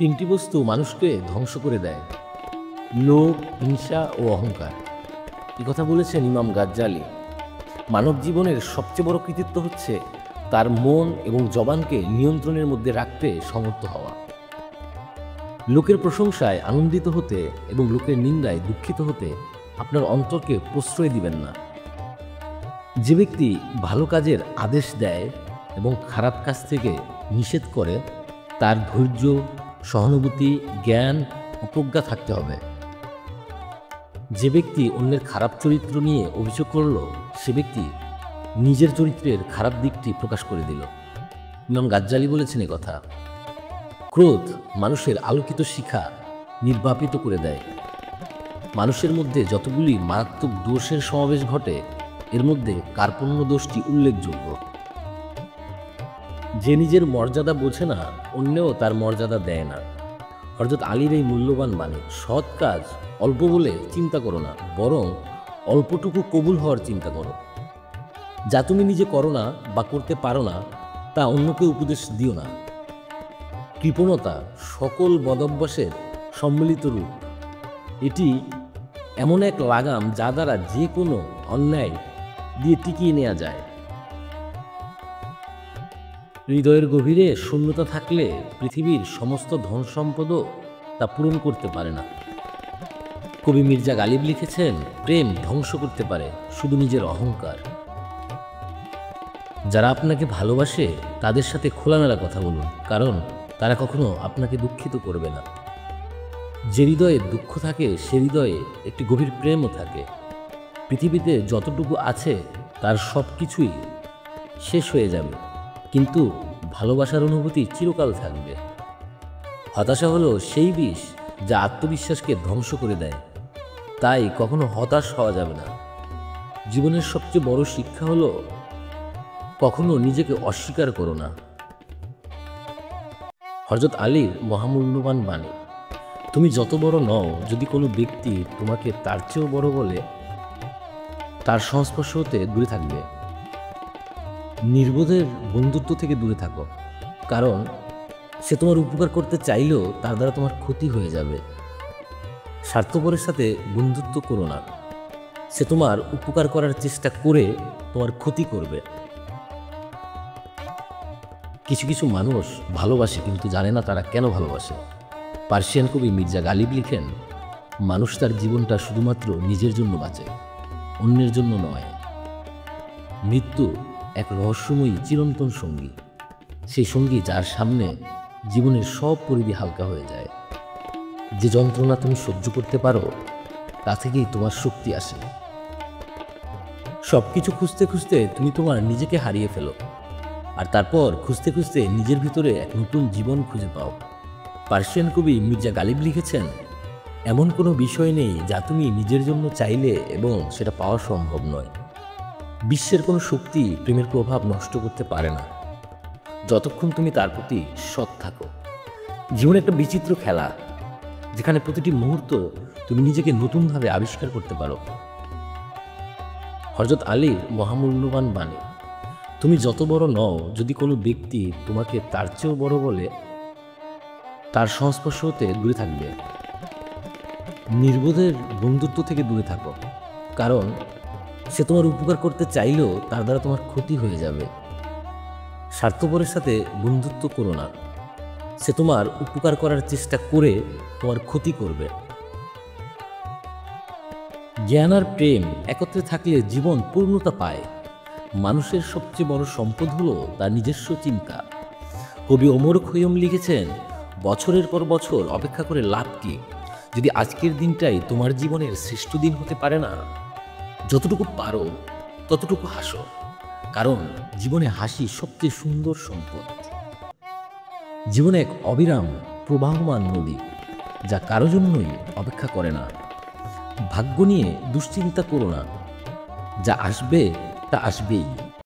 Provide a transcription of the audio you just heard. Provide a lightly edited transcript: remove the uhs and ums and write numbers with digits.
তিনটি বস্তু মানুষকে ধ্বংস করে দেয়: লোভ, হিংসা ও অহংকার। এ কথা বলেছেন ইমাম গাজ্জালি। মানব জীবনের সবচেয়ে বড় কৃতিত্ব হচ্ছে তার মন এবং জবানকে নিয়ন্ত্রণের মধ্যে রাখতে সমর্থ হওয়া। লোকের প্রশংসায় আনন্দিত হতে এবং লোকের নিন্দায় দুঃখিত হতে আপনার অন্তরকে প্রশ্রয় দিবেন না। যে ব্যক্তি ভালো কাজের আদেশ দেয় এবং খারাপ কাজ থেকে নিষেধ করে, তার ধৈর্য, সহানুভূতি, জ্ঞান ও প্রজ্ঞা থাকতে হবে। যে ব্যক্তি অন্যের খারাপ চরিত্র নিয়ে অভিযোগ করল, সে ব্যক্তি নিজের চরিত্রের খারাপ দিকটি প্রকাশ করে দিল। ইমাম গাজ্জালি বলেছেন কথা। ক্রোধ মানুষের আলোকিত শিখা নির্বাপিত করে দেয়। মানুষের মধ্যে যতগুলি মারাত্মক দোষের সমাবেশ ঘটে, এর মধ্যে কার্পণ্য দোষটি উল্লেখযোগ্য। যে নিজের মর্যাদা বোঝে না, অন্যেও তার মর্যাদা দেয় না। হযরত আলীর এই মূল্যবান বাণী। সৎ কাজ অল্প বলে চিন্তা করো না, বরং অল্পটুকু কবুল হওয়ার চিন্তা করো। যা তুমি নিজে করো না বা করতে পারো না, তা অন্যকে উপদেশ দিও না। কৃপণতা সকল বদভ্যাসের সম্মিলিত রূপ। এটি এমন এক লাগাম যা দ্বারা যে কোনো অন্যায় দিয়ে টিকিয়ে নেওয়া যায়। হৃদয়ের গভীরে শূন্যতা থাকলে পৃথিবীর সমস্ত ধন সম্পদও তা পূরণ করতে পারে না। কবি মির্জা গালিব লিখেছেন, প্রেম ধ্বংস করতে পারে শুধু নিজের অহংকার। যারা আপনাকে ভালোবাসে তাদের সাথে খোলামেলা কথা বলুন, কারণ তারা কখনো আপনাকে দুঃখিত করবে না। যে হৃদয়ে দুঃখ থাকে, সে হৃদয়ে একটি গভীর প্রেমও থাকে। পৃথিবীতে যতটুকু আছে তার সব কিছুই শেষ হয়ে যাবে, কিন্তু ভালোবাসার অনুভূতি চিরকাল থাকবে। হতাশা হলো সেই বিষ যা আত্মবিশ্বাসকে ধ্বংস করে দেয়। তাই কখনো হতাশ হওয়া যাবে না। জীবনের সবচেয়ে বড় শিক্ষা হলো কখনো নিজেকে অস্বীকার করো না। হযরত আলীর মহামূল্যবান বাণী। তুমি যত বড় নও, যদি কোনো ব্যক্তি তোমাকে তার চেয়েও বড় বলে, তার সংস্পর্শ হতে দূরে থাকবে। নির্বোধের বন্ধুত্ব থেকে দূরে থাকো, কারণ সে তোমার উপকার করতে চাইলেও তার দ্বারা তোমার ক্ষতি হয়ে যাবে। স্বার্থপরের সাথে বন্ধুত্ব করো না, সে তোমার উপকার করার চেষ্টা করে তোমার ক্ষতি করবে। কিছু কিছু মানুষ ভালোবাসে কিন্তু জানে না তারা কেন ভালোবাসে। পার্সিয়ান কবি মির্জা গালিব লিখেন, মানুষ তার জীবনটা শুধুমাত্র নিজের জন্য বাঁচে, অন্যের জন্য নয়। মৃত্যু এক রহস্যময়ী চিরন্তন সঙ্গী, সেই সঙ্গী যার সামনে জীবনের সব পরিধি হালকা হয়ে যায়। যে যন্ত্রণা তুমি সহ্য করতে পারো, তা থেকেই তোমার শক্তি আসে। সব কিছু খুঁজতে খুঁজতে তুমি তোমার নিজেকে হারিয়ে ফেলো, আর তারপর খুঁজতে খুঁজতে নিজের ভিতরে এক নতুন জীবন খুঁজে পাও। পার্সিয়ান কবি মির্জা গালিব লিখেছেন, এমন কোনো বিষয় নেই যা তুমি নিজের জন্য চাইলে এবং সেটা পাওয়া সম্ভব নয়। বিশ্বের কোনো শক্তি প্রেমের প্রভাব নষ্ট করতে পারে না, যতক্ষণ তুমি তার প্রতি সৎ থাকো। জীবন একটা বিচিত্র খেলা, যেখানে প্রতিটি মুহূর্ত তুমি নিজেকে নতুনভাবে আবিষ্কার করতে পারো। হযরত আলীর মহামূল্যবান বাণী। তুমি যত বড় নও, যদি কোনো ব্যক্তি তোমাকে তার চেয়েও বড় বলে, তার সংস্পর্শ হতে দূরে থাকবে। নির্বোধের বন্ধুত্ব থেকে দূরে থাকো, কারণ সে তোমার উপকার করতে চাইলেও তার দ্বারা তোমার ক্ষতি হয়ে যাবে। স্বার্থপরের সাথে বন্ধুত্ব করো না, সে তোমার উপকার করার চেষ্টা করে তোমার ক্ষতি করবে। জ্ঞান আর প্রেম একত্রে থাকলে জীবন পূর্ণতা পায়। মানুষের সবচেয়ে বড় সম্পদ হলো তার নিজস্ব চিন্তা। কবি ওমর খৈয়ম লিখেছেন, বছরের পর বছর অপেক্ষা করে লাভ কি, যদি আজকের দিনটাই তোমার জীবনের শ্রেষ্ঠ দিন হতে পারে না। যতটুকু পারো ততটুকু হাসো, কারণ জীবনে হাসি সবচেয়ে সুন্দর সম্পদ। জীবনে এক অবিরাম প্রবাহমান নদী, যা কারো জন্যই অপেক্ষা করে না। ভাগ্য নিয়ে দুশ্চিন্তা করো না, যা আসবে তা আসবেই।